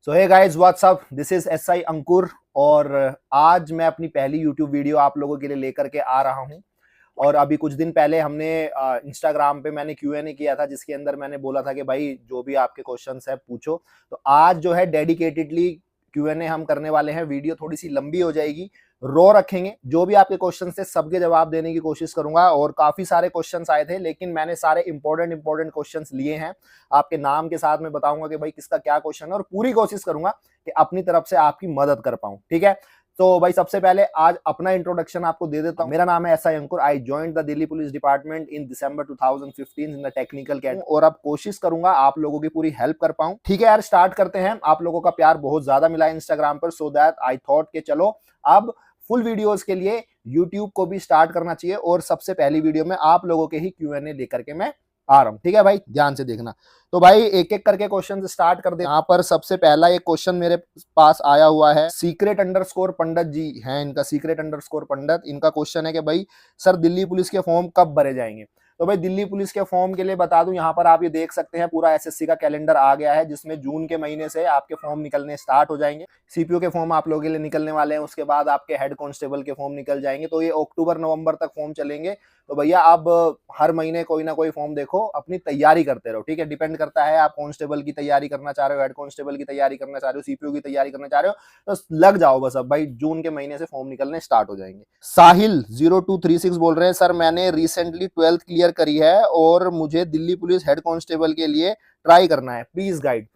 So hey guys what's up, this is SI Ankur. और आज मैं अपनी पहली यूट्यूब वीडियो आप लोगों के लिए लेकर के आ रहा हूं। और अभी कुछ दिन पहले हमने इंस्टाग्राम पे मैंने क्यूएनए किया था, जिसके अंदर मैंने बोला था कि भाई जो भी आपके क्वेश्चंस है पूछो। तो आज जो है डेडिकेटेडली क्यूएनए हम करने वाले हैं। वीडियो थोड़ी सी लंबी हो जाएगी, रो रखेंगे। जो भी आपके क्वेश्चन थे सबके जवाब देने की कोशिश करूंगा। और काफी सारे क्वेश्चंस आए थे, लेकिन मैंने सारे इंपॉर्टेंट क्वेश्चंस लिए हैं। आपके नाम के साथ मैं बताऊंगा कि भाई किसका क्या क्वेश्चन है, और पूरी कोशिश करूंगा कि अपनी तरफ से आपकी मदद कर पाऊं। ठीक है, तो भाई सबसे पहले आज अपना इंट्रोडक्शन आपको दे देता हूं। मेरा नाम है SI Ankur. I joined the Delhi police department in December 2015 in the technical cadre, और अब कोशिश करूंगा आप लोगों की पूरी हेल्प कर पाऊं। ठीक है यार, स्टार्ट करते हैं। आप लोगों का प्यार बहुत ज्यादा मिला है इंस्टाग्राम पर, सो दैट आई थॉट कि चलो अब फुल वीडियोस के लिए यूट्यूब को भी स्टार्ट करना चाहिए। और सबसे पहली वीडियो में आप लोगों के ही क्यूएनए लेकर के मैं आ रहा हूं। ठीक है भाई, ध्यान से देखना। तो भाई एक एक करके क्वेश्चन स्टार्ट कर दे। यहाँ पर सबसे पहला एक क्वेश्चन मेरे पास आया हुआ है। सीक्रेट अंडरस्कोर पंडित जी हैं, इनका सीक्रेट अंडरस्कोर पंडित, इनका क्वेश्चन है कि भाई सर दिल्ली पुलिस के फॉर्म कब भरे जाएंगे। तो भाई दिल्ली पुलिस के फॉर्म के लिए बता दूं, यहाँ पर आप ये देख सकते हैं पूरा एसएससी का कैलेंडर आ गया है, जिसमें जून के महीने से आपके फॉर्म निकलने स्टार्ट हो जाएंगे। सीपीओ के फॉर्म आप लोगों के लिए निकलने वाले हैं, उसके बाद आपके हेड कांस्टेबल के फॉर्म निकल जाएंगे। तो ये अक्टूबर नवंबर तक फॉर्म चलेंगे। तो भैया अब हर महीने कोई ना कोई फॉर्म देखो, अपनी तैयारी करते रहो। ठीक है, डिपेंड करता है आप कांस्टेबल की तैयारी करना चाह रहे हो, हेड कांस्टेबल की तैयारी करना चाह रहे हो, सीपीओ की तैयारी करना चाह रहे हो, तो लग जाओ बस। अब भाई जून के महीने से फॉर्म निकलने स्टार्ट हो जाएंगे। साहिल 0236 बोल रहे हैं, सर मैंने रिसेंटली 12th क्लियर करी है और मुझे दिल्ली पुलिस हेड कांस्टेबल के लिए ट्राई करना है, प्लीज गाइड।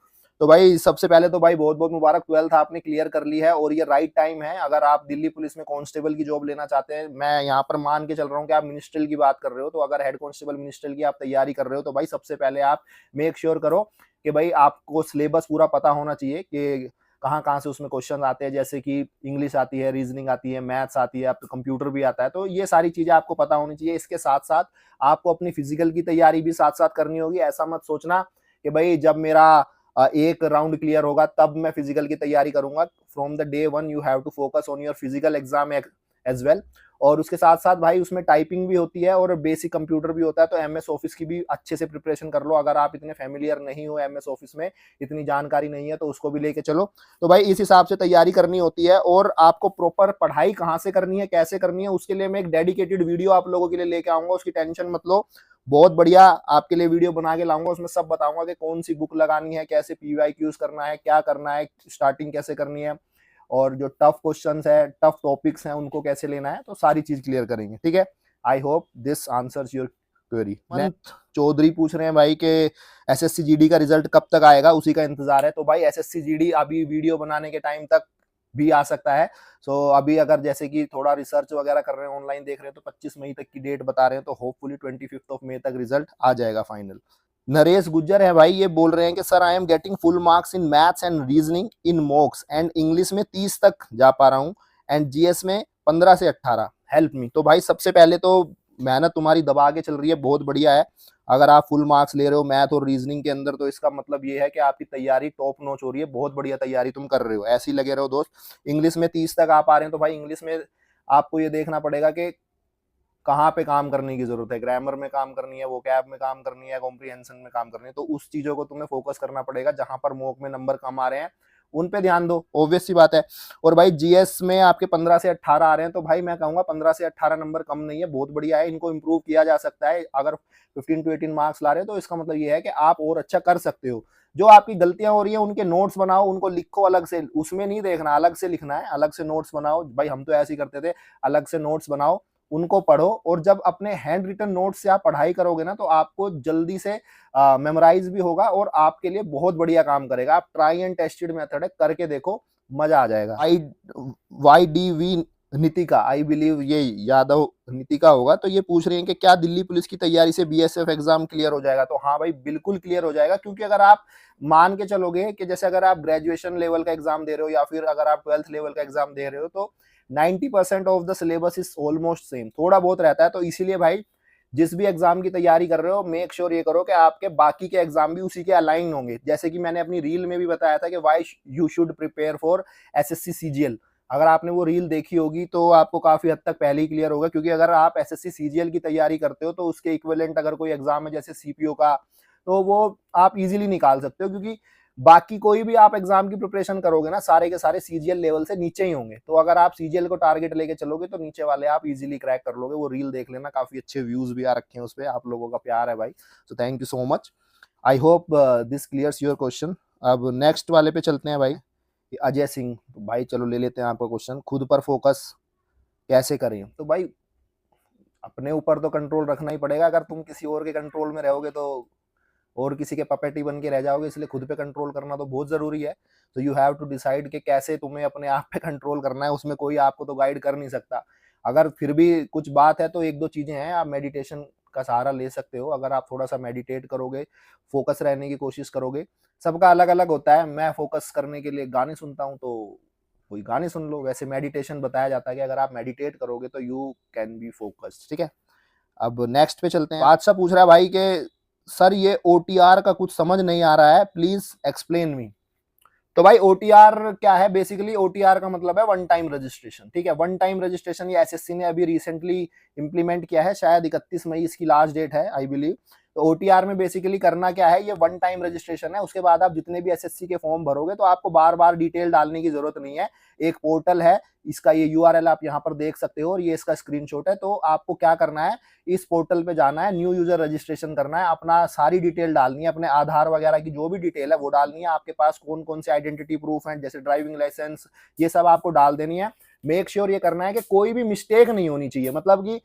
तो भाई सबसे पहले तो भाई बहुत बहुत मुबारक, 12th आपने क्लियर कर ली है और ये राइट टाइम है। अगर आप दिल्ली पुलिस में कांस्टेबल की जॉब लेना चाहते हैं, मैं यहाँ पर मान के चल रहा हूँ कि आप मिनिस्ट्रियल की बात कर रहे हो, तो अगर हेड कांस्टेबल मिनिस्ट्रियल की आप तैयारी कर रहे हो, तो भाई सबसे पहले आप मेक श्योर करो कि भाई आपको सिलेबस पूरा पता होना चाहिए कि कहाँ कहाँ से उसमें क्वेश्चन आते हैं। जैसे कि इंग्लिश आती है, रीजनिंग आती है, मैथ्स आती है, आपको कंप्यूटर भी आता है। तो ये सारी चीजें आपको पता होनी चाहिए। इसके साथ साथ आपको अपनी फिजिकल की तैयारी भी साथ साथ करनी होगी। ऐसा मत सोचना कि भाई जब मेरा एक राउंड क्लियर होगा तब मैं फिजिकल की तैयारी करूंगा। From the day one you have to focus on your physical exam as well. और उसके साथ साथ भाई उसमें टाइपिंग भी होती है और बेसिक कंप्यूटर भी होता है। तो एमएस ऑफिस की भी अच्छे से प्रिपरेशन कर लो। अगर आप इतने फेमिलियर नहीं हो एमएस ऑफिस में, इतनी जानकारी नहीं है, तो उसको भी लेके चलो। तो भाई इस हिसाब से तैयारी करनी होती है। और आपको प्रॉपर पढ़ाई कहाँ से करनी है, कैसे करनी है, उसके लिए मैं एक डेडिकेटेड वीडियो आप लोगों के लिए लेके आऊंगा। उसकी टेंशन मत लो, बहुत बढ़िया आपके लिए वीडियो बना के लाऊंगा। उसमें सब बताऊंगा कि कौन सी बुक लगानी है, कैसे पीवाईक्यूज करना है, क्या करना है, स्टार्टिंग कैसे करनी है, और जो टफ क्वेश्चंस है, टफ टॉपिक्स हैं, उनको कैसे लेना है। तो सारी चीज क्लियर करेंगे। ठीक है, I hope this answers your query. मंथ चौधरी पूछ रहे हैं भाई कि एसएससी जीडी का रिजल्ट कब तक आएगा, उसी का इंतजार है। तो भाई एसएससी जीडी अभी वीडियो बनाने के टाइम तक भी आ सकता है। सो अभी अगर जैसे कि थोड़ा रिसर्च वगैरह कर रहे हैं, ऑनलाइन देख रहे हैं, तो 25 मई तक की डेट बता रहे हैं। तो होपफुली 25 मई तक रिजल्ट आ जाएगा फाइनल। नरेश गुज्जर है भाई, ये बोल रहे हैं कि sir I am getting full marks in maths and reasoning in मॉक्स, and English में 30 तक जा पा रहा हूँ, एंड जीएस में 15 से 18, हेल्प मी। तो भाई सबसे पहले तो मेहनत तुम्हारी दबा के चल रही है, बहुत बढ़िया है। अगर आप फुल मार्क्स ले रहे हो मैथ और रीजनिंग के अंदर, तो इसका मतलब ये है कि आपकी तैयारी टॉप नॉच हो रही है, बहुत बढ़िया तैयारी तुम कर रहे हो, ऐसे ही लगे रहो दोस्त। इंग्लिश में 30 तक आप आ रहे हैं, तो भाई इंग्लिश में आपको ये देखना पड़ेगा कि कहाँ पे काम करने की जरूरत है। ग्रामर में काम करनी है, वोकैब में काम करनी है, कॉम्प्रिहेंशन में काम करनी है। तो उस चीजों को तुम्हें फोकस करना पड़ेगा। जहां पर मॉक में नंबर कम आ रहे हैं उन पे ध्यान दो, ऑब्वियस सी बात है। और भाई जीएस में आपके 15 से 18 आ रहे हैं, तो भाई मैं कहूंगा 15 से 18 नंबर कम नहीं है, बहुत बढ़िया है। इनको इंप्रूव किया जा सकता है। अगर 15 to 18 मार्क्स ला रहे हो, तो इसका मतलब ये है कि आप और अच्छा कर सकते हो। जो आपकी गलतियां हो रही है उनके नोट्स बनाओ, उनको लिखो अलग से, उसमें नहीं देखना, अलग से लिखना है, अलग से नोट्स बनाओ। भाई हम तो ऐसे ही करते थे, अलग से नोट्स बनाओ, उनको पढ़ो। और जब अपने हैंड रिटन नोट्स से आप पढ़ाई करोगे ना, तो आपको जल्दी से मेमोराइज भी होगा और आपके लिए बहुत बढ़िया काम करेगा। आप ट्राई एंड टेस्टेड मेथड है, करके देखो, मजा आ जाएगा। YDV नितिका, आई बिलीव ये यादव नितिका होगा, तो ये पूछ रही हैं कि क्या दिल्ली पुलिस की तैयारी से बीएसएफ एग्जाम क्लियर हो जाएगा। तो हाँ भाई बिल्कुल क्लियर हो जाएगा, क्योंकि अगर आप मान के चलोगे कि जैसे अगर आप ग्रेजुएशन लेवल का एग्जाम दे रहे हो या फिर अगर आप 12th लेवल का एग्जाम दे रहे हो, तो 90% of the syllabus is almost same, थोड़ा बहुत रहता है। तो इसीलिए भाई जिस भी एग्जाम की तैयारी कर रहे हो, मेक श्योर ये करो कि आपके बाकी के एग्जाम भी उसी के अलाइन होंगे। जैसे कि मैंने अपनी रील में भी बताया था कि why you should prepare for SSC CGL. अगर आपने वो रील देखी होगी तो आपको काफी हद तक पहले ही क्लियर होगा, क्योंकि अगर आप एसएससी सीजीएल की तैयारी करते हो, तो उसके इक्विवेलेंट अगर कोई एग्जाम है जैसे सीपीओ का, तो वो आप इजीली निकाल सकते हो। क्योंकि बाकी कोई भी आप एग्जाम की प्रिपरेशन करोगे ना, सारे के सारे सीजीएल लेवल से नीचे ही होंगे। तो अगर आप सीजीएल को टारगेट लेके चलोगे तो नीचे वाले आप इजीली क्रैक कर लोगे। वो रील देख लेना, काफी अच्छे व्यूज भी आ रखे हैं उस पर, आप लोगों का प्यार है भाई, तो thank you so much. I hope this clears your question. अब नेक्स्ट वाले पे चलते हैं भाई। अजय सिंह, तो भाई चलो ले लेते हैं आपका क्वेश्चन। खुद पर फोकस कैसे करें? तो भाई अपने ऊपर तो कंट्रोल रखना ही पड़ेगा। अगर तुम किसी और के कंट्रोल में रहोगे तो और किसी के पपेटी बन के रह जाओगे, इसलिए खुद पे कंट्रोल करना तो बहुत जरूरी है। तो यू हैव टू डिसाइड कि कैसे तुम्हें अपने आप पे कंट्रोल करना है, उसमें कोई आपको तो गाइड कर नहीं सकता। अगर फिर भी कुछ बात है तो एक दो चीजें हैं, आप मेडिटेशन का सहारा ले सकते हो। अगर आप थोड़ा सा मेडिटेट करोगे, फोकस रहने की कोशिश करोगे, सबका अलग अलग होता है। मैं फोकस करने के लिए गाने सुनता हूँ, तो कोई गाने सुन लो। वैसे मेडिटेशन बताया जाता है कि अगर आप मेडिटेट करोगे तो यू कैन बी फोकस्ड, ठीक है। अब नेक्स्ट पे चलते हैं। बादशाह पूछ रहा है भाई के सर ये ओटीआर का कुछ समझ नहीं आ रहा है, प्लीज एक्सप्लेन मी। तो भाई ओटीआर क्या है? बेसिकली ओटीआर का मतलब है वन टाइम रजिस्ट्रेशन, ठीक है। वन टाइम रजिस्ट्रेशन ये एसएससी ने अभी रिसेंटली इंप्लीमेंट किया है, शायद 31 मई इसकी लास्ट डेट है आई बिलीव। तो ओटीआर में बेसिकली करना क्या है, ये वन टाइम रजिस्ट्रेशन है। उसके बाद आप जितने भी एसएससी के फॉर्म भरोगे तो आपको बार बार डिटेल डालने की जरूरत नहीं है। एक पोर्टल है, इसका ये यूआरएल आप यहाँ पर देख सकते हो और ये इसका स्क्रीनशॉट है। तो आपको क्या करना है, इस पोर्टल पे जाना है, न्यू यूजर रजिस्ट्रेशन करना है, अपना सारी डिटेल डालनी है, अपने आधार वगैरह की जो भी डिटेल है वो डालनी है। आपके पास कौन कौन से आइडेंटिटी प्रूफ हैं, जैसे ड्राइविंग लाइसेंस, ये सब आपको डाल देनी है। मेक श्योर ये करना है कि कोई भी मिस्टेक नहीं होनी चाहिए, मतलब कि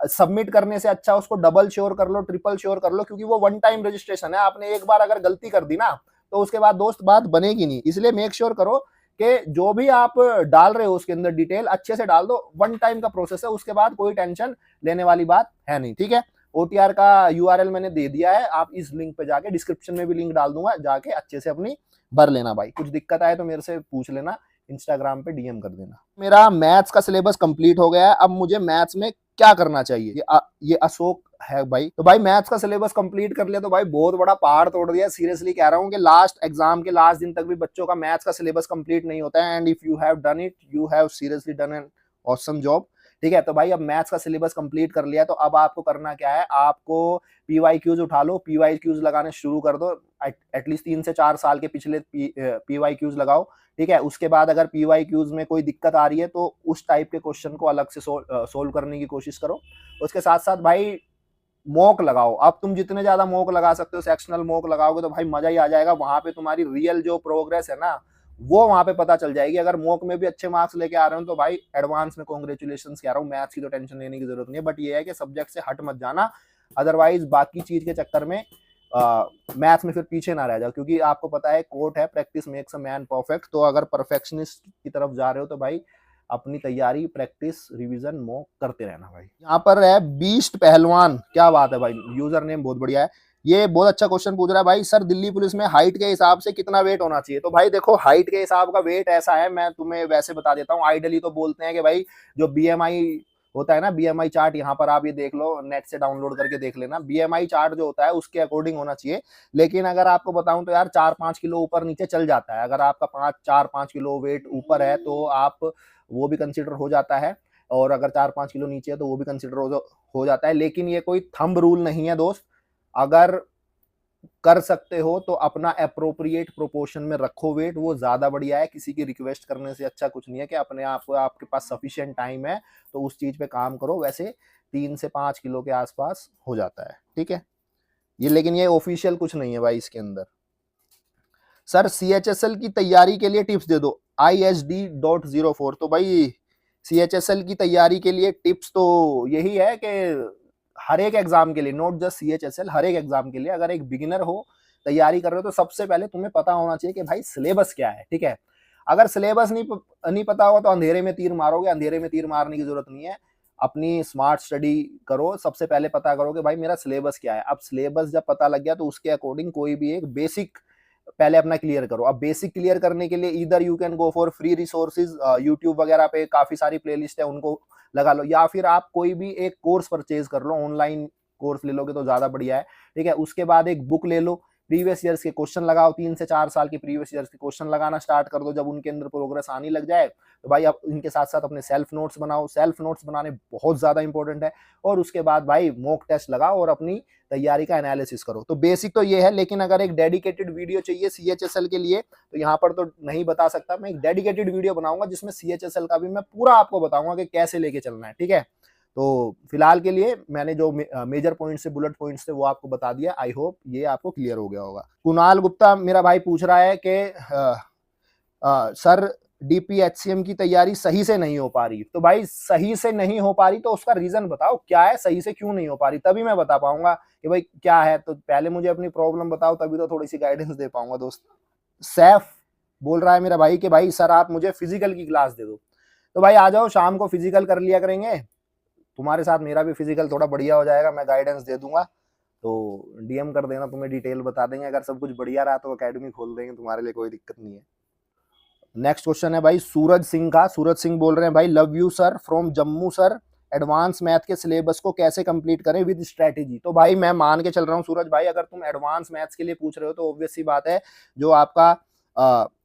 सबमिट करने से अच्छा उसको डबल श्योर कर लो, ट्रिपल श्योर कर लो, क्योंकि वो वन टाइम रजिस्ट्रेशन है। आपने एक बार अगर गलती कर दी ना तो उसके बाद दोस्त बात बनेगी नहीं। इसलिए मेक श्योर करो कि जो भी आप डाल रहे हो उसके अंदर डिटेल अच्छे से डाल दो। वन टाइम का प्रोसेस है, उसके बाद कोई टेंशन लेने वाली बात है नहीं, ठीक है। ओटीआर का यूआरएल मैंने दे दिया है, आप इस लिंक पे जाके, डिस्क्रिप्शन में भी लिंक डाल दूंगा, जाके अच्छे से अपनी भर लेना भाई। कुछ दिक्कत आए तो मेरे से पूछ लेना, इंस्टाग्राम पे डीएम कर देना। मेरा मैथ्स का सिलेबस कंप्लीट हो गया है, अब मुझे मैथ्स में क्या करना चाहिए? ये अशोक है भाई। तो भाई मैथ्स का सिलेबस कंप्लीट कर लिया तो भाई बहुत बड़ा पहाड़ तोड़ दिया। सीरियसली कह रहा हूँ कि लास्ट एग्जाम के लास्ट दिन तक भी बच्चों का मैथ्स का सिलेबस कंप्लीट नहीं होता है। And if you have done it, you have seriously done an awesome job, ठीक है। तो भाई अब मैथ्स का सिलेबस कंप्लीट कर लिया, तो अब आपको करना क्या है, आपको पीवाईक्यूज उठा लो, पीवाईक्यूज लगाने शुरू कर दो। एटलीस्ट 3 से 4 साल के पिछले पीवाईक्यूज लगाओ, ठीक है। उसके बाद अगर पीवाईक्यूज में कोई दिक्कत आ रही है तो उस टाइप के क्वेश्चन को अलग से सोल्व करने की कोशिश करो। उसके साथ साथ भाई मॉक लगाओ। अब तुम जितने ज्यादा मॉक लगा सकते हो, सेक्शनल मॉक लगाओगे तो भाई मजा ही आ जाएगा। वहां पे तुम्हारी रियल जो प्रोग्रेस है ना, वो वहां पे पता चल जाएगी। अगर मॉक में भी अच्छे मार्क्स लेके आ रहे हो तो भाई एडवांस में कांग्रेचुलेशंस कह रहा हूँ। मैथ्स की तो टेंशन लेने की जरूरत नहीं है, बट ये है कि सब्जेक्ट से हट मत जाना, अदरवाइज बाकी चीज के चक्कर में मैथ्स में फिर पीछे ना रह जाओ। क्योंकि आपको पता है कोट है, practice makes a man perfect. तो अगर परफेक्शनिस्ट की तरफ जा रहे हो तो भाई अपनी तैयारी, प्रैक्टिस, रिवीजन, मॉक करते रहना भाई। यहाँ पर है बीस्ट पहलवान, क्या बात है भाई, यूजर नेम बहुत बढ़िया है। ये बहुत अच्छा क्वेश्चन पूछ रहा है भाई, सर दिल्ली पुलिस में हाइट के हिसाब से कितना वेट होना चाहिए? तो भाई देखो, हाइट के हिसाब का वेट ऐसा है, मैं तुम्हें वैसे बता देता हूँ। आइडली तो बोलते हैं कि भाई जो बीएमआई होता है ना, बीएमआई चार्ट, यहाँ पर आप ये देख लो, नेट से डाउनलोड करके देख लेना। बीएमआई चार्ट जो होता है उसके अकॉर्डिंग होना चाहिए। लेकिन अगर आपको बताऊं तो यार 4-5 किलो ऊपर नीचे चल जाता है। अगर आपका 4-5 किलो वेट ऊपर है तो आप वो भी कंसिडर हो जाता है, और अगर 4-5 किलो नीचे है तो वो भी कंसिडर हो जाता है। लेकिन ये कोई थंब रूल नहीं है दोस्त। अगर कर सकते हो तो अपना अप्रोप्रिएट प्रोपोर्शन में रखो वेट, वो ज्यादा बढ़िया है। किसी की रिक्वेस्ट करने से अच्छा कुछ नहीं है कि अपने आप को, आपके पास सफिशिएंट टाइम है तो उस चीज पे काम करो। वैसे 3 से 5 किलो के आसपास हो जाता है, ठीक है ये। लेकिन ये ऑफिशियल कुछ नहीं है भाई इसके अंदर। सर CHSL की तैयारी के लिए टिप्स दे दो, ISD.04। तो भाई CHSL की तैयारी के लिए टिप्स तो यही है कि हर एक एग्जाम के लिए, नॉट जस्ट CHSL, हर एक एग्जाम के लिए अगर एक बिगिनर हो, तैयारी कर रहे हो, तो सबसे पहले तुम्हें पता होना चाहिए कि भाई सिलेबस क्या है, ठीक है। अगर सिलेबस नहीं पता होगा तो अंधेरे में तीर मारोगे। अंधेरे में तीर मारने की जरूरत नहीं है, अपनी स्मार्ट स्टडी करो। सबसे पहले पता करो कि भाई मेरा सिलेबस क्या है। अब सिलेबस जब पता लग गया तो उसके अकॉर्डिंग कोई भी एक बेसिक पहले अपना क्लियर करो। अब बेसिक क्लियर करने के लिए इधर you can go for free resources, YouTube वगैरह पे काफी सारी प्लेलिस्ट है, उनको लगा लो, या फिर आप कोई भी एक कोर्स परचेज कर लो, ऑनलाइन कोर्स ले लोगे तो ज्यादा बढ़िया है, ठीक है। उसके बाद एक बुक ले लो, प्रीवियस ईयर्स के क्वेश्चन लगाओ, 3 से 4 साल के प्रीवियस ईयर्स के क्वेश्चन लगाना स्टार्ट कर दो। जब उनके अंदर प्रोग्रेस आने लग जाए तो भाई आप इनके साथ साथ अपने सेल्फ नोट्स बनाओ। सेल्फ नोट्स बनाने बहुत ज्यादा इंपॉर्टेंट है। और उसके बाद भाई मॉक टेस्ट लगाओ और अपनी तैयारी का एनालिसिस करो। तो बेसिक तो ये है, लेकिन अगर एक डेडिकेटेड वीडियो चाहिए CHSL के लिए तो यहाँ पर तो नहीं बता सकता। मैं एक डेडिकेटेड वीडियो बनाऊंगा जिसमें CHSL का भी मैं पूरा आपको बताऊंगा कि कैसे लेके चलना है, ठीक है। तो फिलहाल के लिए मैंने जो मेजर पॉइंट्स से बुलेट पॉइंट्स थे वो आपको बता दिया। आई होप ये आपको क्लियर हो गया होगा। कुणाल गुप्ता मेरा भाई पूछ रहा है कि सर DPHCM की तैयारी सही से नहीं हो पा रही। तो भाई सही से नहीं हो पा रही तो उसका रीजन बताओ, क्या है, सही से क्यों नहीं हो पा रही, तभी मैं बता पाऊंगा कि भाई क्या है। तो पहले मुझे अपनी प्रॉब्लम बताओ, तभी तो थोड़ी सी गाइडेंस दे पाऊंगा दोस्त। सैफ बोल रहा है मेरा भाई कि भाई सर आप मुझे फिजिकल की क्लास दे दो। तो भाई आ जाओ, शाम को फिजिकल कर लिया करेंगे, तुम्हारे साथ मेरा भी फिजिकल थोड़ा बढ़िया हो जाएगा, मैं गाइडेंस दे दूंगा। तो DM कर देना, तुम्हें डिटेल बता देंगे। अगर सब कुछ बढ़िया रहा तो अकेडमी खोल देंगे, तुम्हारे लिए कोई दिक्कत नहीं है। नेक्स्ट क्वेश्चन है भाई सूरज सिंह का। सूरज सिंह बोल रहे हैं भाई love you sir from Jammu sir, advance math के सिलेबस को कैसे कंप्लीट करें विद स्ट्रेटेजी। तो भाई मैं मान के चल रहा हूँ सूरज भाई, अगर तुम एडवांस मैथ्स के लिए पूछ रहे हो तो ऑब्वियस सी बात है जो आपका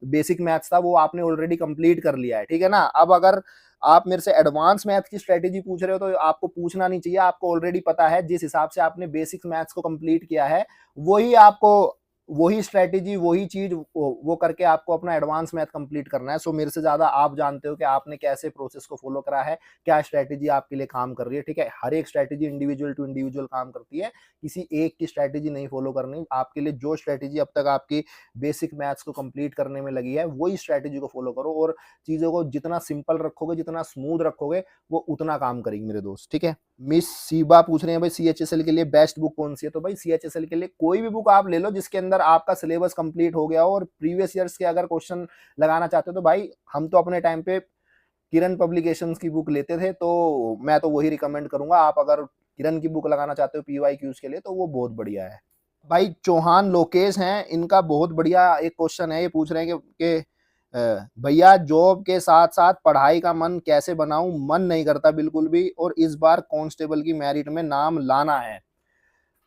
बेसिक मैथ्स था वो आपने ऑलरेडी कंप्लीट कर लिया है, ठीक है ना। अब अगर आप मेरे से एडवांस मैथ की स्ट्रेटेजी पूछ रहे हो तो आपको पूछना नहीं चाहिए, आपको ऑलरेडी पता है। जिस हिसाब से आपने बेसिक मैथ्स को कंप्लीट किया है वही आपको, वही स्ट्रेटेजी, वही चीज वो करके आपको अपना एडवांस मैथ कंप्लीट करना है। सो मेरे से ज्यादा आप जानते हो कि आपने कैसे प्रोसेस को फॉलो करा है, क्या स्ट्रेटेजी आपके लिए काम कर रही है, ठीक है। हर एक स्ट्रेटेजी इंडिविजुअल टू इंडिविजुअल काम करती है, किसी एक की स्ट्रेटेजी नहीं फॉलो करनी। आपके लिए जो स्ट्रेटेजी अब तक आपकी बेसिक मैथ्स को कंप्लीट करने में लगी है वही स्ट्रेटेजी को फॉलो करो, और चीजों को जितना सिंपल रखोगे, जितना स्मूथ रखोगे, वो उतना काम करेगी मेरे दोस्त, ठीक है। मिस सीबा पूछ रहे हैं भाई CHSL के लिए बेस्ट बुक कौन सी है। तो भाई CHSL के लिए कोई भी बुक आप ले लो जिसके अंदर आपका सिलेबस कंप्लीट हो गया हो और प्रीवियस ईयर्स के अगर क्वेश्चन लगाना चाहते हो तो भाई हम तो अपने टाइम पे किरण पब्लिकेशंस की बुक लेते थे, तो मैं तो वही रिकमेंड करूंगा। आप अगर किरण की बुक लगाना चाहते हो PYQs के लिए तो वो बहुत बढ़िया है। भाई चौहान लोकेश हैं, इनका बहुत बढ़िया एक क्वेश्चन है। ये पूछ रहे हैं कि भैया जॉब के साथ साथ पढ़ाई का मन कैसे बनाऊं, मन नहीं करता बिल्कुल भी, और इस बार कांस्टेबल की मेरिट में नाम लाना है।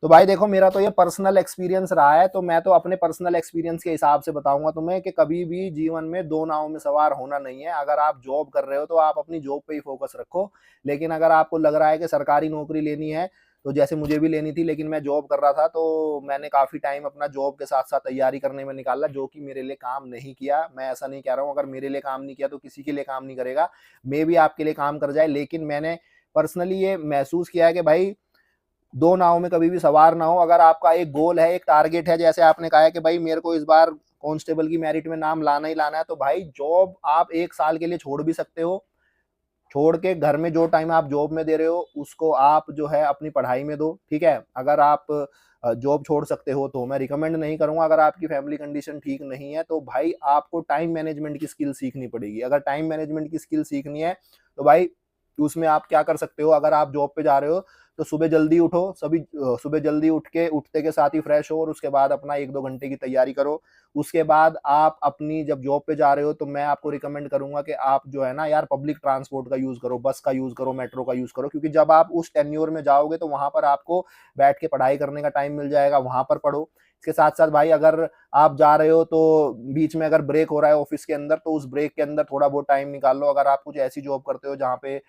तो भाई देखो मेरा तो ये पर्सनल एक्सपीरियंस रहा है, तो मैं तो अपने पर्सनल एक्सपीरियंस के हिसाब से बताऊंगा तुम्हें कि कभी भी जीवन में दो नावों में सवार होना नहीं है। अगर आप जॉब कर रहे हो तो आप अपनी जॉब पे ही फोकस रखो, लेकिन अगर आपको लग रहा है कि सरकारी नौकरी लेनी है, तो जैसे मुझे भी लेनी थी लेकिन मैं जॉब कर रहा था, तो मैंने काफी टाइम अपना जॉब के साथ साथ तैयारी करने में निकाला, जो कि मेरे लिए काम नहीं किया। मैं ऐसा नहीं कह रहा हूँ अगर मेरे लिए काम नहीं किया तो किसी के लिए काम नहीं करेगा, मे भी आपके लिए काम कर जाए, लेकिन मैंने पर्सनली ये महसूस किया है कि भाई दो नाव में कभी भी सवार ना हो। अगर आपका एक गोल है, एक टारगेट है, जैसे आपने कहा है कि भाई मेरे को इस बार कांस्टेबल की मेरिट में नाम लाना ही लाना है, तो भाई जॉब आप 1 साल के लिए छोड़ भी सकते हो। छोड़ के घर में जो टाइम आप जॉब में दे रहे हो उसको आप जो है अपनी पढ़ाई में दो, ठीक है। अगर आप जॉब छोड़ सकते हो तो मैं रिकमेंड नहीं करूंगा। अगर आपकी फैमिली कंडीशन ठीक नहीं है तो भाई आपको टाइम मैनेजमेंट की स्किल सीखनी पड़ेगी। अगर टाइम मैनेजमेंट की स्किल सीखनी है तो भाई उसमें आप क्या कर सकते हो, अगर आप जॉब पे जा रहे हो तो सुबह जल्दी उठो, सभी सुबह जल्दी उठ के उठते के साथ ही फ्रेश हो और उसके बाद अपना 1-2 घंटे की तैयारी करो। उसके बाद आप अपनी जब जॉब पे जा रहे हो तो मैं आपको रिकमेंड करूंगा कि आप जो है ना यार पब्लिक ट्रांसपोर्ट का यूज करो, बस का यूज करो, मेट्रो का यूज करो, क्योंकि जब आप उस टेन्योर में जाओगे तो वहां पर आपको बैठ के पढ़ाई करने का टाइम मिल जाएगा, वहां पर पढ़ो। इसके साथ साथ भाई अगर आप जा रहे हो तो बीच में अगर ब्रेक हो रहा है ऑफिस के अंदर तो उस ब्रेक के अंदर थोड़ा बहुत टाइम निकाल लो। अगर आप कुछ ऐसी जॉब करते हो जहाँ पे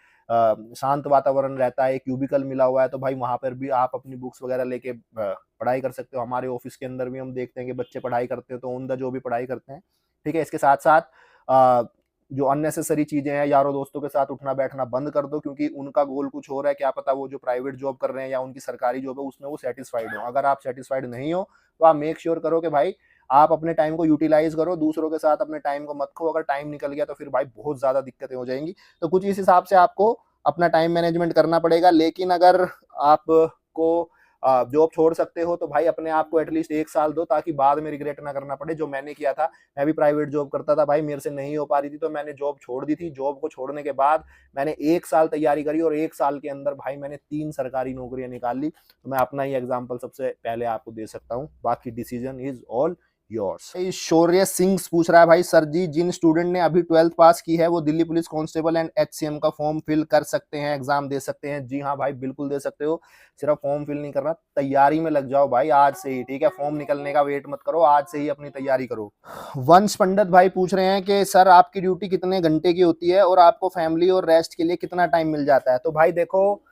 शांत वातावरण रहता है, क्यूबिकल मिला हुआ है, तो भाई वहां पर भी आप अपनी बुक्स वगैरह लेके पढ़ाई कर सकते हो। हमारे ऑफिस के अंदर भी हम देखते हैं कि बच्चे पढ़ाई करते हो तो ऑन द जॉब भी पढ़ाई करते हैं, ठीक है। इसके साथ साथ जो अननेसेसरी चीजें हैं, यारों दोस्तों के साथ उठना बैठना बंद कर दो, क्योंकि उनका गोल कुछ हो रहा है, क्या पता वो जो प्राइवेट जॉब कर रहे हैं या उनकी सरकारी जॉब है उसमें वो सेटिस्फाइड हो। अगर आप सेटिस्फाइड नहीं हो तो आप मेक श्योर करो कि भाई आप अपने टाइम को यूटिलाइज करो, दूसरों के साथ अपने टाइम को मत खो। अगर टाइम निकल गया तो फिर भाई बहुत ज्यादा दिक्कतें हो जाएंगी। तो कुछ इस हिसाब से आपको अपना टाइम मैनेजमेंट करना पड़ेगा। लेकिन अगर आपको जॉब छोड़ सकते हो तो भाई अपने आप को एटलीस्ट 1 साल दो, ताकि बाद में रिग्रेट ना करना पड़े, जो मैंने किया था। मैं भी प्राइवेट जॉब करता था भाई, मेरे से नहीं हो पा रही थी तो मैंने जॉब छोड़ दी थी। जॉब को छोड़ने के बाद मैंने 1 साल तैयारी करी और 1 साल के अंदर भाई मैंने 3 सरकारी नौकरियां निकाल ली। तो मैं अपना ही एग्जाम्पल सबसे पहले आपको दे सकता हूँ, बाकी डिसीजन इज ऑल योर्स। शौर्य सिंह पूछ रहा है भाई, सर जी जिन स्टूडेंट ने अभी 12th पास की है वो Delhi police constable and HCM का फॉर्म फिल कर सकते हैं, एग्जाम दे सकते हैं? जी हाँ भाई, बिल्कुल दे सकते हो। सिर्फ फॉर्म फिल नहीं करना, तैयारी में लग जाओ भाई आज से ही, ठीक है? फॉर्म निकलने का वेट मत करो, आज से ही अपनी तैयारी करो। वंश पंडित भाई पूछ रहे हैं कि सर आपकी ड्यूटी कितने घंटे की होती है और आपको फैमिली और रेस्ट के लिए कितना टाइम मिल जाता है? तो भाई देखो,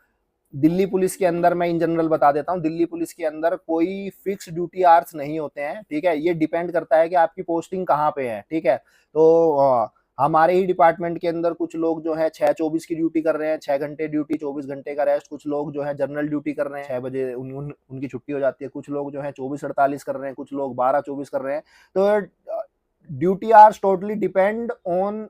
दिल्ली पुलिस के अंदर मैं इन जनरल बता देता हूँ, दिल्ली पुलिस के अंदर कोई फिक्स ड्यूटी आवर्स नहीं होते हैं, ठीक है? ये डिपेंड करता है कि आपकी पोस्टिंग कहाँ पे है, ठीक है? तो हमारे ही डिपार्टमेंट के अंदर कुछ लोग जो है 6-24 की ड्यूटी कर रहे हैं, 6 घंटे ड्यूटी 24 घंटे का रेस्ट। कुछ लोग जो है जनरल ड्यूटी कर रहे हैं, 6 बजे उनकी छुट्टी हो जाती है। कुछ लोग जो है 24-48 कर रहे हैं, कुछ लोग 12-24 कर रहे हैं। तो duty hours totally depend on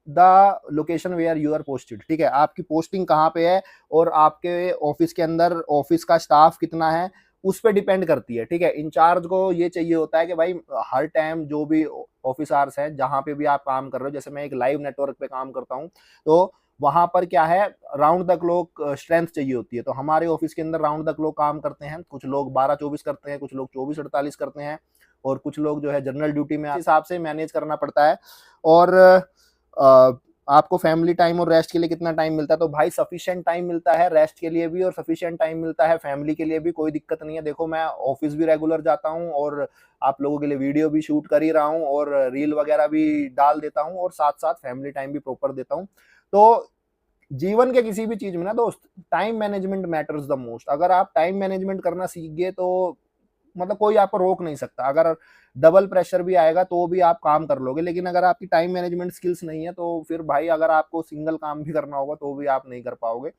the location where you are posted, ठीक है? आपकी पोस्टिंग कहाँ पे है और आपके ऑफिस के अंदर ऑफिस का स्टाफ कितना है, उस पर डिपेंड करती है, ठीक है? इंचार्ज को ये चाहिए होता है कि भाई हर टाइम जो भी ऑफिस आवर्स है, जहां पे भी आप काम कर रहे हो, जैसे मैं एक लाइव नेटवर्क पे काम करता हूँ, तो वहां पर क्या है, राउंड द क्लॉक स्ट्रेंथ चाहिए होती है। तो हमारे ऑफिस के अंदर राउंड द क्लॉक काम करते हैं। कुछ लोग 12-24 करते हैं, कुछ लोग 24-48 करते हैं, और कुछ लोग जो है जनरल ड्यूटी में, इस हिसाब से मैनेज करना पड़ता है। और आपको फैमिली टाइम और रेस्ट के लिए कितना टाइम मिलता है? तो भाई सफिशिएंट टाइम मिलता है रेस्ट के लिए भी और सफिशिएंट टाइम मिलता है फैमिली के लिए भी, कोई दिक्कत नहीं है। देखो मैं ऑफिस भी रेगुलर जाता हूँ और आप लोगों के लिए वीडियो भी शूट कर ही रहा हूँ और रील वगैरह भी डाल देता हूँ और साथ साथ फैमिली टाइम भी प्रॉपर देता हूँ। तो जीवन के किसी भी चीज में ना दोस्त, time management matters the most. अगर आप टाइम मैनेजमेंट करना सीख गए तो मतलब कोई आपको रोक नहीं सकता। अगर डबल प्रेशर भी आएगा तो भी आप काम कर लोगे, लेकिन अगर आपकी टाइम मैनेजमेंट स्किल्स नहीं है तो फिर भाई अगर आपको सिंगल काम भी करना होगा तो भी आप नहीं कर पाओगे।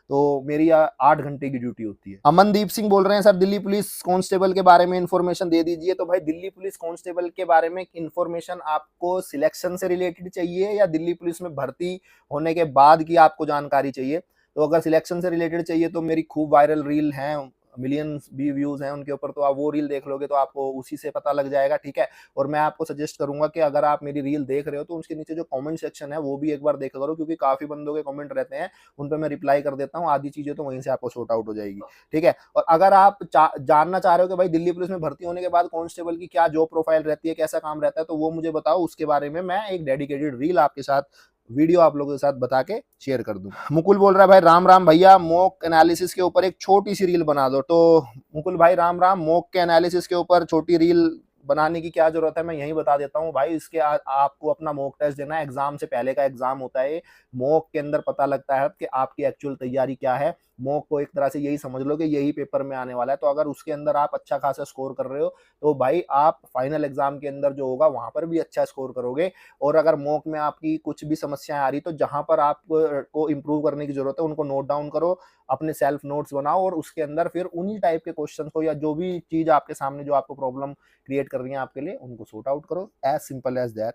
तो मेरी 8 घंटे की ड्यूटी होती है। अमनदीप सिंह बोल रहे हैं, सर दिल्ली पुलिस कांस्टेबल के बारे में इंफॉर्मेशन दे दीजिए। तो भाई दिल्ली पुलिस कांस्टेबल के बारे में इंफॉर्मेशन आपको सिलेक्शन से रिलेटेड चाहिए या दिल्ली पुलिस में भर्ती होने के बाद की आपको जानकारी चाहिए? तो अगर सिलेक्शन से रिलेटेड चाहिए तो मेरी खूब वायरल रील है, मिलियंस भी व्यूज हैं उनके ऊपर, तो आप वो रील देख लोगे तो आपको उसी से पता लग जाएगा, ठीक है? और मैं आपको सजेस्ट करूंगा कि अगर आप मेरी रील देख रहे हो तो उसके नीचे जो कमेंट सेक्शन है वो भी एक बार देखा करो, क्योंकि काफी बंदों के कमेंट रहते हैं, उन पर मैं रिप्लाई कर देता हूँ। आधी चीजें तो वहीं से आपको सॉर्ट आउट हो जाएगी, ठीक है? और अगर आप जानना चाह रहे हो कि भाई दिल्ली पुलिस में भर्ती होने के बाद कांस्टेबल की क्या जॉब प्रोफाइल रहती है, कैसा काम रहता है, तो वो मुझे बताओ, उसके बारे में मैं एक डेडिकेटेड रील आपके साथ, वीडियो आप लोगों के साथ बता के शेयर कर दूं। मुकुल बोल रहा है, भाई राम राम भैया, मॉक एनालिसिस के ऊपर एक छोटी सी रील बना दो। तो मुकुल भाई राम राम, मॉक के एनालिसिस के ऊपर छोटी रील बनाने की क्या जरूरत है, मैं यही बता देता हूँ भाई। इसके आपको अपना मॉक टेस्ट देना है, एग्जाम से पहले का एग्जाम होता है। मॉक के अंदर पता लगता है कि आपकी एक्चुअल तैयारी क्या है। मॉक को एक तरह से यही समझ लो कि यही पेपर में आने वाला है। तो अगर उसके अंदर आप अच्छा खासा स्कोर कर रहे हो तो भाई आप फाइनल एग्जाम के अंदर जो होगा वहां पर भी अच्छा स्कोर करोगे। और अगर मॉक में आपकी कुछ भी समस्याएं आ रही तो जहां पर आपको इम्प्रूव करने की जरूरत है उनको नोट डाउन करो, अपने सेल्फ नोट्स बनाओ और उसके अंदर फिर उन्हीं टाइप के क्वेश्चन को या जो भी चीज आपके सामने जो आपको प्रॉब्लम क्रिएट कर रही है आपके लिए, उनको सॉर्ट आउट करो। As simple as that.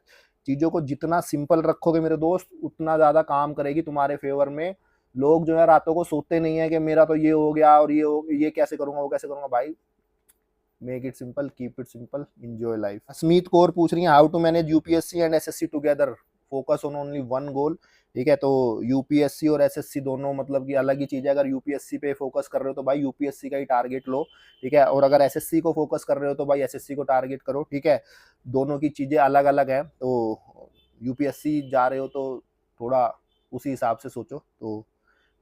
चीजों को जितना सिंपल रखोगे मेरे दोस्त, उतना ज्यादा काम करेगी तुम्हारे फेवर में। लोग जो है रातों को सोते नहीं है कि मेरा तो ये हो गया और ये कैसे करूंगा, वो कैसे करूंगा। भाई make it simple, keep it simple, enjoy life. Smit Kaur पूछ रही है, how to manage UPSC and SSC together, focus on only one goal. ठीक है, तो यूपीएससी और एसएससी दोनों मतलब कि अलग ही चीज है। अगर यूपीएससी पे फोकस कर रहे हो तो भाई यूपीएससी का ही टारगेट लो, ठीक है? और अगर एसएससी को फोकस कर रहे हो तो भाई एसएससी को टारगेट करो, ठीक है? दोनों की चीजें अलग अलग है। तो यूपीएससी जा रहे हो तो थोड़ा उसी हिसाब से सोचो, तो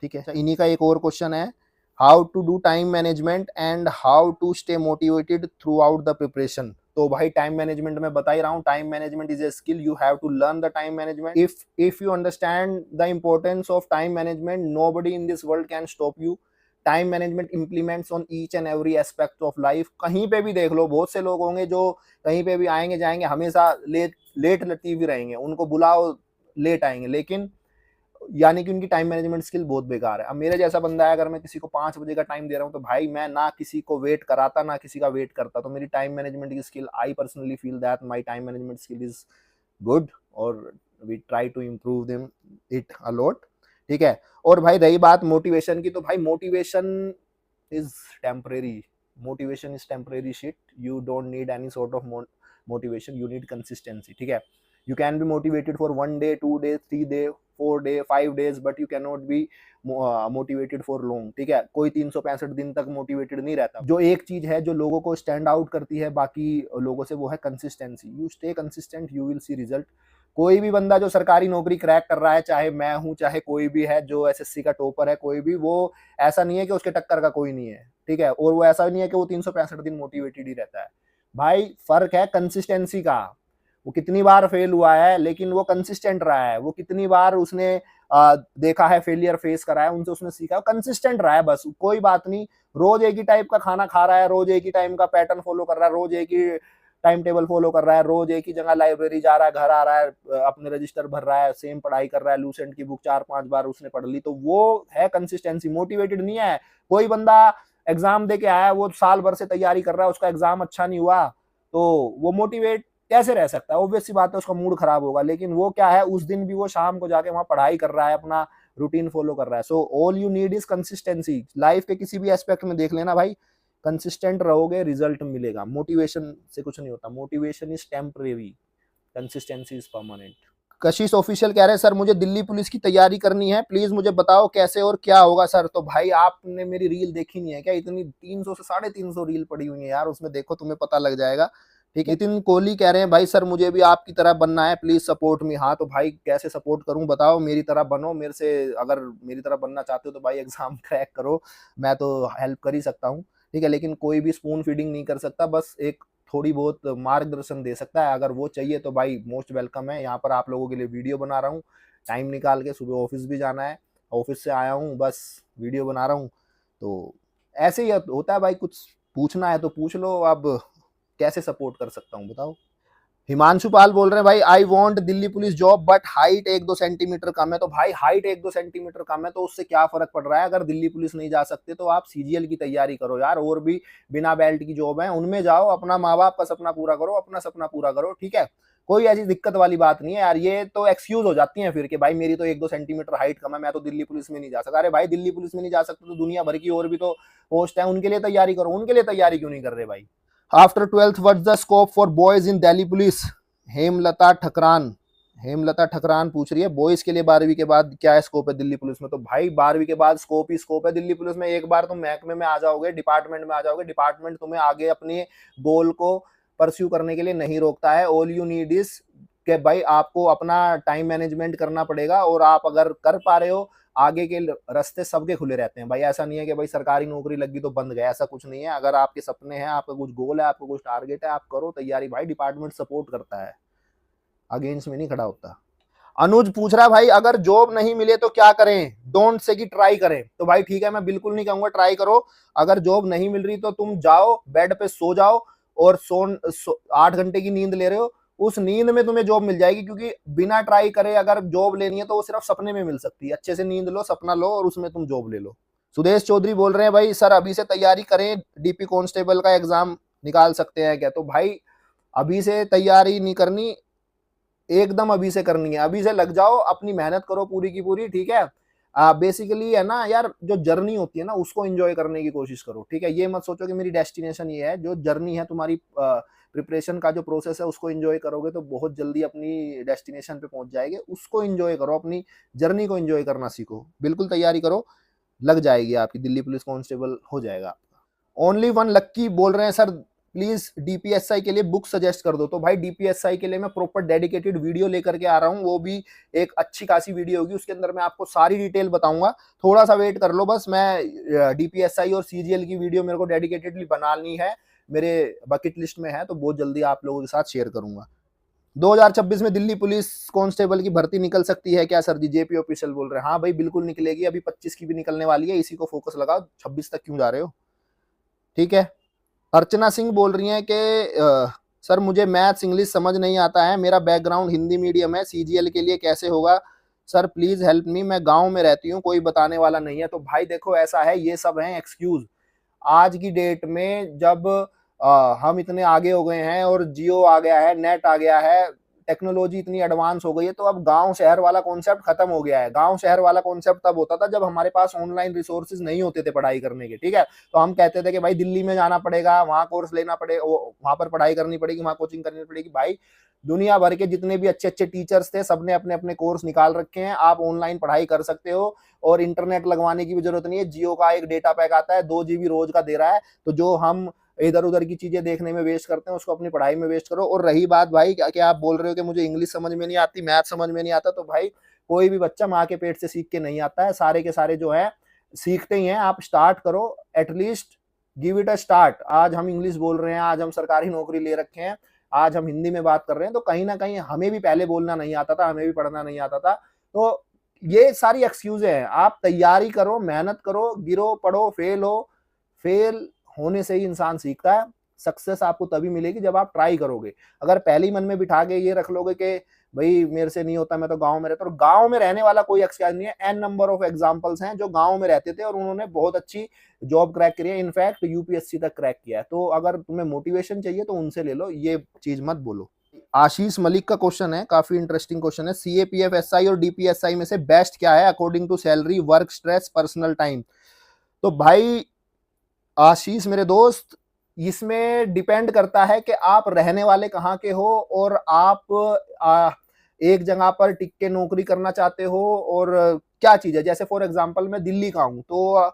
ठीक है। इन्हीं का एक और क्वेश्चन है, how to do time management and how to stay motivated throughout the preparation. तो भाई टाइम मैनेजमेंट में बता ही रहा हूँ, time management is a skill, you have to learn the time management. If you understand the importance of time management, nobody in this world can stop you. Time management implements on each and every aspect of life. कहीं पे भी देख लो, बहुत से लोग होंगे जो कहीं पे भी आएंगे जाएंगे, हमेशा लेट लतीफ ही रहेंगे, उनको बुलाओ लेट आएंगे, लेकिन यानी कि उनकी टाइम मैनेजमेंट स्किल बहुत बेकार है। अब मेरे जैसा बंदा है, अगर मैं किसी को 5 बजे का टाइम दे रहा हूँ तो भाई मैं ना किसी को वेट कराता ना किसी का वेट करता। तो मेरी टाइम मैनेजमेंट की skill, I personally feel that my time management skill is good और we try to improve them it a lot, ठीक है? और भाई रही बात मोटिवेशन की, तो भाई motivation is temporary, motivation is temporary shit, you don't need any sort of motivation, you need consistency, ठीक है? You can be motivated for 1 day, 2 days, 3 day, 4 day, 5 days, but you cannot be motivated for long. ठीक है, कोई 365 दिन तक motivated नहीं रहता। जो एक चीज है जो लोगों को स्टैंड आउट करती है बाकी लोगों से, वो है consistency. You stay consistent, you will see result. कोई भी बंदा जो सरकारी नौकरी क्रैक कर रहा है, चाहे मैं हूं चाहे कोई भी है जो एसएससी का टॉपर है, कोई भी, वो ऐसा नहीं है कि उसके टक्कर का कोई नहीं है। ठीक है, और वो ऐसा नहीं है कि वो 365 दिन मोटिवेटेड ही रहता है। भाई फर्क है कंसिस्टेंसी का। वो कितनी बार फेल हुआ है लेकिन वो कंसिस्टेंट रहा है। वो कितनी बार उसने देखा है, फेलियर फेस करा है, उनसे उसने सीखा, कंसिस्टेंट रहा है बस। कोई बात नहीं, रोज एक ही टाइप का खाना खा रहा है, रोज एक ही टाइम का पैटर्न फॉलो कर रहा है, रोज एक ही टाइम टेबल फॉलो कर रहा है, रोज एक ही जगह लाइब्रेरी जा रहा है, घर आ रहा है, अपने रजिस्टर भर रहा है, सेम पढ़ाई कर रहा है, लूसेंट की बुक 4-5 बार उसने पढ़ ली, तो वो है कंसिस्टेंसी। मोटिवेटेड नहीं है। कोई बंदा एग्जाम दे के आया, वो साल भर से तैयारी कर रहा है, उसका एग्जाम अच्छा नहीं हुआ, तो वो मोटिवेट कैसे रह सकता है? ऑब्वियस सी बात है, उसका मूड खराब होगा। लेकिन वो क्या है, उस दिन भी वो शाम को जाके वहां पढ़ाई कर रहा है, अपना रूटीन फॉलो कर रहा है। So all you need is consistency. Life के किसी भी एस्पेक्ट में देख लेना भाई, कंसिस्टेंट रहोगे रिजल्ट मिलेगा। मोटिवेशन से कुछ नहीं होता, motivation is temporary, consistency is permanent. Kashish official कह रहे हैं सर मुझे दिल्ली पुलिस की तैयारी करनी है, प्लीज मुझे बताओ कैसे और क्या होगा सर। तो भाई आपने मेरी रील देखी नहीं है क्या? इतनी 300 से 350 रील पड़ी हुई है यार, उसमें देखो तुम्हें पता लग जाएगा। ठीक है, नितिन कोहली कह रहे हैं भाई सर मुझे भी आपकी तरह बनना है, प्लीज सपोर्ट मी। हाँ तो भाई कैसे सपोर्ट करूं बताओ, मेरी तरह बनो। मेरे से अगर मेरी तरह बनना चाहते हो तो भाई एग्जाम क्रैक करो, मैं तो हेल्प कर ही सकता हूँ। ठीक है, लेकिन कोई भी स्पून फीडिंग नहीं कर सकता, बस एक थोड़ी बहुत मार्गदर्शन दे सकता है। अगर वो चाहिए तो भाई मोस्ट वेलकम है। यहाँ पर आप लोगों के लिए वीडियो बना रहा हूँ, टाइम निकाल के। सुबह ऑफिस भी जाना है, ऑफिस से आया हूँ, बस वीडियो बना रहा हूँ। तो ऐसे ही होता है भाई, कुछ पूछना है तो पूछ लो। अब कैसे सपोर्ट कर सकता हूँ बताओ। हिमांशु पाल बोल रहे हैं भाई I want Delhi police job but height 1-2 centimetre कम है। तो भाई हाइट 1-2 सेंटीमीटर कम है तो उससे क्या फर्क पड़ रहा है? अगर दिल्ली पुलिस नहीं जा सकते तो आप सीजीएल की तैयारी करो यार, और भी बिना बेल्ट की जॉब है, उनमें जाओ, अपना माँ बाप का सपना पूरा करो, अपना सपना पूरा करो। ठीक है, कोई ऐसी दिक्कत वाली बात नहीं है यार। ये तो एक्सक्यूज हो जाती है फिर कि भाई मेरी तो 1-2 सेंटीमीटर हाइट कम है, मैं तो दिल्ली पुलिस में नहीं जा सकता। अरे भाई दिल्ली पुलिस में नहीं जा सकते तो दुनिया भर की और भी तो पोस्ट है, उनके लिए तैयारी करो। उनके लिए तैयारी क्यों नहीं कर रहे भाई? After 12th what's the scope for boys in Delhi police? Hemlata Thakran पूछ रही है बॉयज के लिए 12वीं के बाद क्या स्कोप है दिल्ली पुलिस में। तो भाई 12वीं के बाद स्कोप ही स्कोप है दिल्ली पुलिस में। एक बार तुम महकमे में आ जाओगे, डिपार्टमेंट में आ जाओगे, डिपार्टमेंट तुम्हें आगे अपने गोल को परस्यू करने के लिए नहीं रोकता है। ऑल यू नीड इज कि भाई आपको अपना टाइम मैनेजमेंट करना पड़ेगा, और आप अगर कर पा रहे हो, आगे के रास्ते सबके खुले रहते हैं भाई। ऐसा नहीं है कि भाई सरकारी नौकरी लगी तो बंद गया, ऐसा कुछ नहीं है। अगर आपके सपने हैं, आपका कुछ गोल है, आपका कुछ टारगेट है, आप करो तैयारी भाई, डिपार्टमेंट सपोर्ट करता है, अगेंस्ट में नहीं खड़ा होता। अनुज पूछ रहा है भाई अगर जॉब नहीं मिले तो क्या करें? डोंट से कि ट्राई करें। तो भाई ठीक है, मैं बिल्कुल नहीं कहूंगा ट्राई करो। अगर जॉब नहीं मिल रही तो तुम जाओ, बेड पे सो जाओ, और 8 घंटे की नींद ले रहे हो, उस नींद में तुम्हें जॉब मिल जाएगी। क्योंकि बिना ट्राई करे अगर जॉब लेनी है तो वो सिर्फ सपने में मिल सकती है। अच्छे से नींद लो, सपना लो, और उसमें तुम जॉब ले लो। सुदेश चौधरी बोल रहे हैं भाई सर अभी से तैयारी करें, डीपी कांस्टेबल का एग्जाम निकाल सकते हैं क्या? तो भाई अभी से तैयारी नहीं करनी, एकदम अभी से करनी है। अभी से लग जाओ, अपनी मेहनत करो पूरी की पूरी। ठीक है, बेसिकली है ना यार, जो जर्नी होती है ना उसको एंजॉय करने की कोशिश करो। ठीक है, ये मत सोचो कि मेरी डेस्टिनेशन ये है। जो जर्नी है तुम्हारी, प्रिपरेशन का जो प्रोसेस है, उसको एंजॉय करोगे तो बहुत जल्दी अपनी डेस्टिनेशन पे पहुंच जाएंगे। उसको एंजॉय करो, अपनी जर्नी को एंजॉय करना सीखो। बिल्कुल तैयारी करो, लग जाएगी आपकी, दिल्ली पुलिस कांस्टेबल हो जाएगा। ओनली वन लक्की बोल रहे हैं सर प्लीज डीपीएसआई के लिए बुक सजेस्ट कर दो। तो भाई डीपीएसआई के लिए मैं प्रॉपर डेडिकेटेड वीडियो लेकर के आ रहा हूँ, वो भी एक अच्छी खासी वीडियो होगी। उसके अंदर मैं आपको सारी डिटेल बताऊंगा, थोड़ा सा वेट कर लो बस। मैं डीपीएसआई और सीजीएल की वीडियो मेरे को डेडिकेटेडली बनानी है, मेरे बकेट लिस्ट में है, तो बहुत जल्दी आप लोगों के साथ शेयर करूंगा। 2026 में दिल्ली पुलिस कांस्टेबल की भर्ती निकल सकती है क्या सर जी? जेपी ऑफिशियल बोल रहे हैं हाँ भाई बिल्कुल निकलेगी, अभी 25 की भी निकलने वाली है, इसी को फोकस लगाओ, 26 तक क्यों जा रहे हो? ठीक है, अर्चना सिंह बोल रही हैं कि सर मुझे मैथ्स इंग्लिश समझ नहीं आता है, मेरा बैकग्राउंड हिंदी मीडियम है, सीजीएल के लिए कैसे होगा सर? प्लीज हेल्प मी, मैं गांव में रहती हूँ, कोई बताने वाला नहीं है। तो भाई देखो ऐसा है, ये सब है एक्सक्यूज। आज की डेट में जब हम इतने आगे हो गए हैं और जियो आ गया है, नेट आ गया है, टेक्नोलॉजी इतनी एडवांस हो गई है, तो अब गांव शहर वाला कॉन्सेप्ट खत्म हो गया है। गांव शहर वाला कॉन्सेप्ट तब होता था जब हमारे पास ऑनलाइन रिसोर्सेज नहीं होते थे पढ़ाई करने के, ठीक है। तो हम कहते थे कि भाई दिल्ली में जाना पड़ेगा, वहां कोर्स लेना पड़ेगा, वहां पर पढ़ाई करनी पड़ेगी, वहां कोचिंग करनी पड़ेगी। भाई दुनिया भर के जितने भी अच्छे अच्छे टीचर्स थे, सबने अपने अपने कोर्स निकाल रखे हैं, आप ऑनलाइन पढ़ाई कर सकते हो और इंटरनेट लगवाने की भी जरूरत नहीं है। जियो का एक डेटा पैक आता है, 2 GB रोज का दे रहा है, तो जो हम इधर उधर की चीजें देखने में वेस्ट करते हैं उसको अपनी पढ़ाई में वेस्ट करो। और रही बात भाई क्या आप बोल रहे हो कि मुझे इंग्लिश समझ में नहीं आती, मैथ समझ में नहीं आता, तो भाई कोई भी बच्चा माँ के पेट से सीख के नहीं आता है, सारे के सारे जो है सीखते ही हैं। आप स्टार्ट करो, at least give it a start. आज हम इंग्लिश बोल रहे हैं, आज हम सरकारी नौकरी ले रखे हैं, आज हम हिंदी में बात कर रहे हैं, तो कहीं ना कहीं हमें भी पहले बोलना नहीं आता था, हमें भी पढ़ना नहीं आता था। तो ये सारी एक्सक्यूजें हैं। आप तैयारी करो, मेहनत करो, गिरो पढ़ो, फेल हो, फेल होने से ही इंसान सीखता है। सक्सेस आपको तभी मिलेगी जब आप ट्राई करोगे। अगर पहले ही मन में बिठा के ये रख लोगे कि भाई मेरे से नहीं होता, मैं तो गांव में रहता हूँ, गांव में रहने वाला कोई एक्सक्यूज नहीं है। एन नंबर ऑफ एग्जांपल्स हैं जो गांव में रहते थे और उन्होंने बहुत अच्छी जॉब क्रैक करी है, इनफैक्ट यूपीएससी तक क्रैक किया है। तो अगर तुम्हें मोटिवेशन चाहिए तो उनसे ले लो, ये चीज मत बोलो। आशीष मलिक का क्वेश्चन है, काफी इंटरेस्टिंग क्वेश्चन है। सीएपीएफ एसआई और डीपीएसआई में से बेस्ट क्या है according to salary, work stress, personal time? तो भाई आशीष मेरे दोस्त, इसमें डिपेंड करता है कि आप रहने वाले कहाँ के हो और आप एक जगह पर टिक के नौकरी करना चाहते हो और क्या चीज है। जैसे फॉर एग्जांपल मैं दिल्ली का हूँ, तो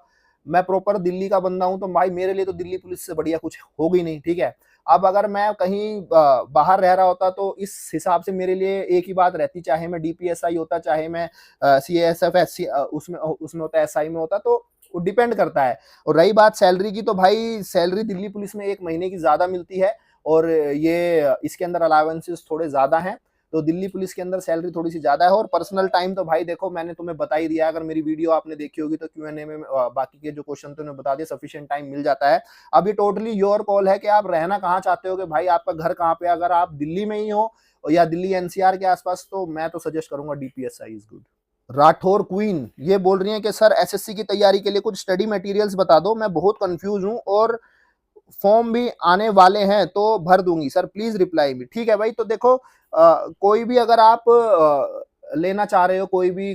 मैं प्रॉपर दिल्ली का बंदा हूँ, तो भाई मेरे लिए तो दिल्ली पुलिस से बढ़िया कुछ होगी नहीं, ठीक है। अब अगर मैं कहीं बाहर रह रहा होता तो इस हिसाब से मेरे लिए एक ही बात रहती, चाहे मैं डीपीएसआई होता, चाहे मैं सीएसएफ एससी उसमें उसमें होता, एसआई में होता, तो डिपेंड करता है। और रही बात सैलरी की, तो भाई सैलरी दिल्ली पुलिस में 1 महीने की ज्यादा मिलती है और ये इसके अंदर अलावेंसेस थोड़े ज्यादा हैं, तो दिल्ली पुलिस के अंदर सैलरी थोड़ी सी ज्यादा है। और पर्सनल टाइम तो भाई देखो मैंने तुम्हें बता ही दिया, अगर मेरी वीडियो आपने देखी होगी तो क्यूएनए में बाकी के जो क्वेश्चन थे बता दिया, सफिशिएंट टाइम मिल जाता है। अब ये टोटली योर कॉल है कि आप रहना कहाँ चाहते हो, कि भाई आपका घर कहाँ पे। अगर आप दिल्ली में ही हो या दिल्ली एनसीआर के आसपास, तो मैं तो सजेस्ट करूंगा डीपीएसआई इज गुड। राठौर क्वीन ये बोल रही है कि सर एसएससी की तैयारी के लिए कुछ स्टडी मटेरियल्स बता दो, मैं बहुत कंफ्यूज हूं और फॉर्म भी आने वाले हैं तो भर दूंगी सर, प्लीज रिप्लाई मी। ठीक है भाई, तो देखो कोई भी अगर आप लेना चाह रहे हो, कोई भी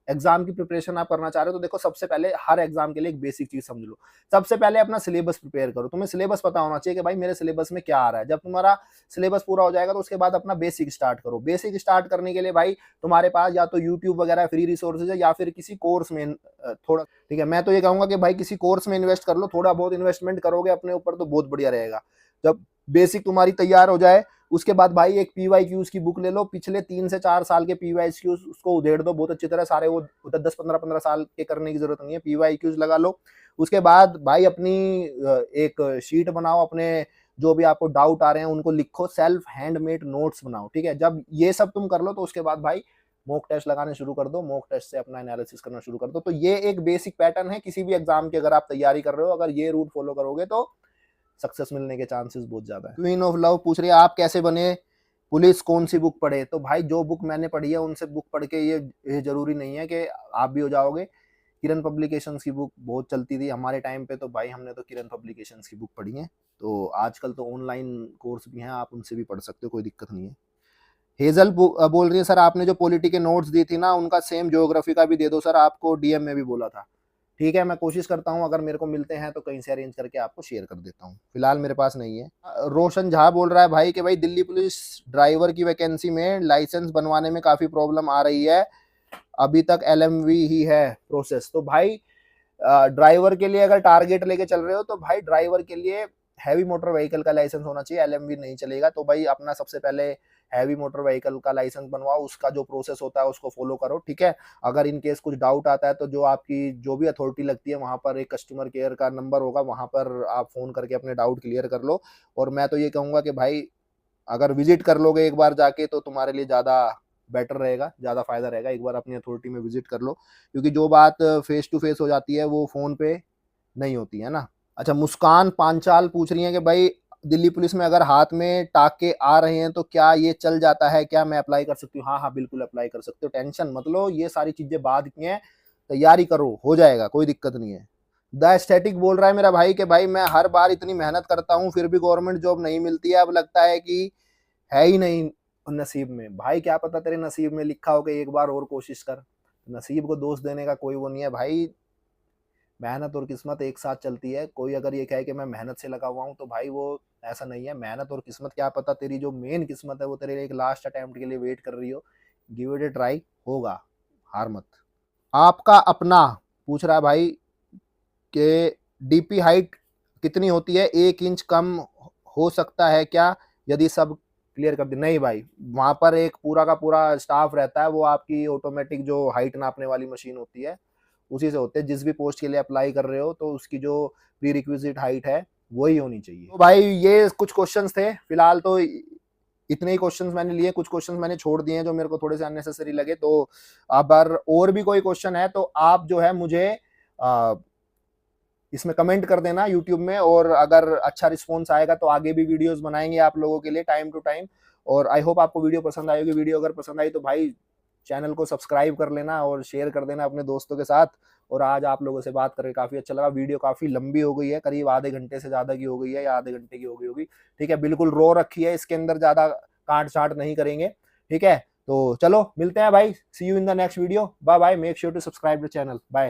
एग्जाम की प्रिपरेशन आप करना चाह रहे हो, तो देखो सबसे पहले हर एग्जाम के लिए एक बेसिक चीज समझ लो। सबसे पहले अपना सिलेबस प्रिपेयर करो, तुम्हें सिलेबस पता होना चाहिए कि भाई मेरे सिलेबस में क्या आ रहा है। जब तुम्हारा सिलेबस पूरा हो जाएगा तो उसके बाद अपना बेसिक स्टार्ट करो। बेसिक स्टार्ट करने के लिए भाई तुम्हारे पास या तो यूट्यूब वगैरह फ्री रिसोर्सेज है या फिर किसी कोर्स में थोड़ा, ठीक है, मैं तो ये कहूंगा कि भाई किसी कोर्स में इन्वेस्ट कर लो। थोड़ा बहुत इन्वेस्टमेंट करोगे अपने ऊपर तो बहुत बढ़िया रहेगा। जब बेसिक तुम्हारी तैयार हो जाए उसके बाद भाई एक पीवाईक्यूज की बुक ले लो, पिछले 3 से 4 साल के पीवाईक्यूज उसको उधेड़ दो बहुत अच्छी तरह, सारे वो 10-15 साल के करने की जरूरत नहीं है, पीवाईक्यूज लगा लो। उसके बाद भाई अपनी एक शीट बनाओ, अपने जो भी आपको डाउट आ रहे हैं उनको लिखो, सेल्फ हैंडमेड नोट्स बनाओ, ठीक है। जब ये सब तुम कर लो तो उसके बाद भाई मॉक टेस्ट लगाने शुरू कर दो, मॉक टेस्ट से अपना एनालिसिस करना शुरू कर दो। तो ये एक बेसिक पैटर्न है किसी भी एग्जाम की, अगर आप तैयारी कर रहे हो, अगर ये रूट फॉलो करोगे तो सक्सेस मिलने के चांसेस बहुत ज्यादा है। क्वीन ऑफ लव पूछ रही है आप कैसे बने पुलिस, कौन सी बुक पढ़े? तो भाई जो बुक मैंने पढ़ी है उनसे बुक पढ़ के ये जरूरी नहीं है कि आप भी हो जाओगे। किरण पब्लिकेशंस की बुक बहुत चलती थी हमारे टाइम पे, तो भाई हमने तो किरण पब्लिकेशंस की बुक पढ़ी है। तो आजकल तो ऑनलाइन कोर्स भी हैं, आप उनसे भी पढ़ सकते हो, कोई दिक्कत नहीं है। हेजल बोल रही है सर आपने जो पॉलिटी के नोट्स दी थी ना, उनका सेम ज्योग्राफी का भी दे दो सर, आपको डीएम में भी बोला था। ठीक है, मैं कोशिश करता हूँ, अगर मेरे को मिलते हैं तो कहीं से अरेंज करके आपको शेयर कर देता हूँ, फिलहाल मेरे पास नहीं है। रोशन झा बोल रहा है भाई कि भाई दिल्ली पुलिस ड्राइवर की वैकेंसी में लाइसेंस बनवाने में काफी प्रॉब्लम आ रही है, अभी तक एलएमवी ही है प्रोसेस। तो भाई ड्राइवर के लिए अगर टारगेट लेके चल रहे हो तो भाई ड्राइवर के लिए हैवी मोटर व्हीकल का लाइसेंस होना चाहिए, एलएमवी नहीं चलेगा। तो भाई अपना सबसे पहले हैवी मोटर व्हीकल का लाइसेंस बनवाओ, उसका जो प्रोसेस होता है उसको फॉलो करो, ठीक है। अगर इन केस कुछ डाउट आता है तो जो आपकी जो भी अथॉरिटी लगती है वहां पर एक कस्टमर केयर का नंबर होगा, वहां पर आप फोन करके अपने डाउट क्लियर कर लो। और मैं तो ये कहूंगा कि भाई अगर विजिट कर लोगे एक बार जाके तो तुम्हारे लिए ज्यादा बेटर रहेगा, ज्यादा फायदा रहेगा। एक बार अपनी अथॉरिटी में विजिट कर लो, क्योंकि जो बात फेस टू फेस हो जाती है वो फोन पे नहीं होती है ना। अच्छा, मुस्कान पांचाल पूछ रही है कि भाई दिल्ली पुलिस में अगर हाथ में टाके आ रहे हैं तो क्या ये चल जाता है, क्या मैं अप्लाई कर सकती हूँ? हाँ हाँ बिल्कुल अप्लाई कर सकते हो, टेंशन मत लो, ये सारी चीजें बाद की हैं, तैयारी करो, हो जाएगा, कोई दिक्कत नहीं है। द स्टैटिक बोल रहा है मेरा भाई कि भाई मैं हर बार इतनी मेहनत करता हूँ फिर भी गवर्नमेंट जॉब नहीं मिलती है, अब लगता है कि है ही नहीं नसीब में, भाई क्या पता तेरे नसीब में लिखा हो कि एक बार और कोशिश कर। नसीब को दोष देने का कोई वो नहीं है भाई, मेहनत और किस्मत एक साथ चलती है। कोई अगर ये कहे कि मैं मेहनत से लगा हुआ हूँ तो भाई वो ऐसा नहीं है। मेहनत और किस्मत, क्या पता तेरी जो मेन किस्मत है वो तेरे लिए एक लास्ट अटेम्प्ट के लिए वेट कर रही हो। गिव इट ए ट्राई, होगा, हार मत। आपका अपना पूछ रहा है भाई कि डीपी हाइट कितनी होती है, 1 इंच कम हो सकता है क्या यदि सब क्लियर कर दे? नहीं भाई, वहां पर एक पूरा का पूरा स्टाफ रहता है, वो आपकी ऑटोमेटिक जो हाइट नापने वाली मशीन होती है उसी से होते हैं। जिस भी पोस्ट के लिए अप्लाई कर रहे हो तो उसकी जो प्री रिक्विजिट हाइट है वही होनी चाहिए। तो भाई ये कुछ क्वेश्चंस थे, फिलहाल तो इतने ही क्वेश्चंस मैंने लिए, कुछ क्वेश्चंस मैंने छोड़ दिए हैं जो मेरे को थोड़े से अननेसेसरी लगे। तो अगर और भी कोई क्वेश्चन है तो आप जो है मुझे इसमें कमेंट कर देना यूट्यूब में, और अगर अच्छा रिस्पॉन्स आएगा तो आगे भी वीडियोस बनाएंगे आप लोगों के लिए टाइम टू टाइम। और आई होप आपको वीडियो पसंद आएगी। वीडियो अगर पसंद आई तो भाई चैनल को सब्सक्राइब कर लेना और शेयर कर देना अपने दोस्तों के साथ। और आज आप लोगों से बात करके काफी अच्छा लगा। वीडियो काफी लंबी हो गई है, करीब आधे घंटे से ज्यादा की हो गई है, या आधे घंटे की हो गई होगी। ठीक है, बिल्कुल रो रखी है, इसके अंदर ज्यादा काट छाट नहीं करेंगे। ठीक है, तो चलो मिलते हैं भाई, see you in the next video, bye bye. Make sure to subscribe the channel, bye.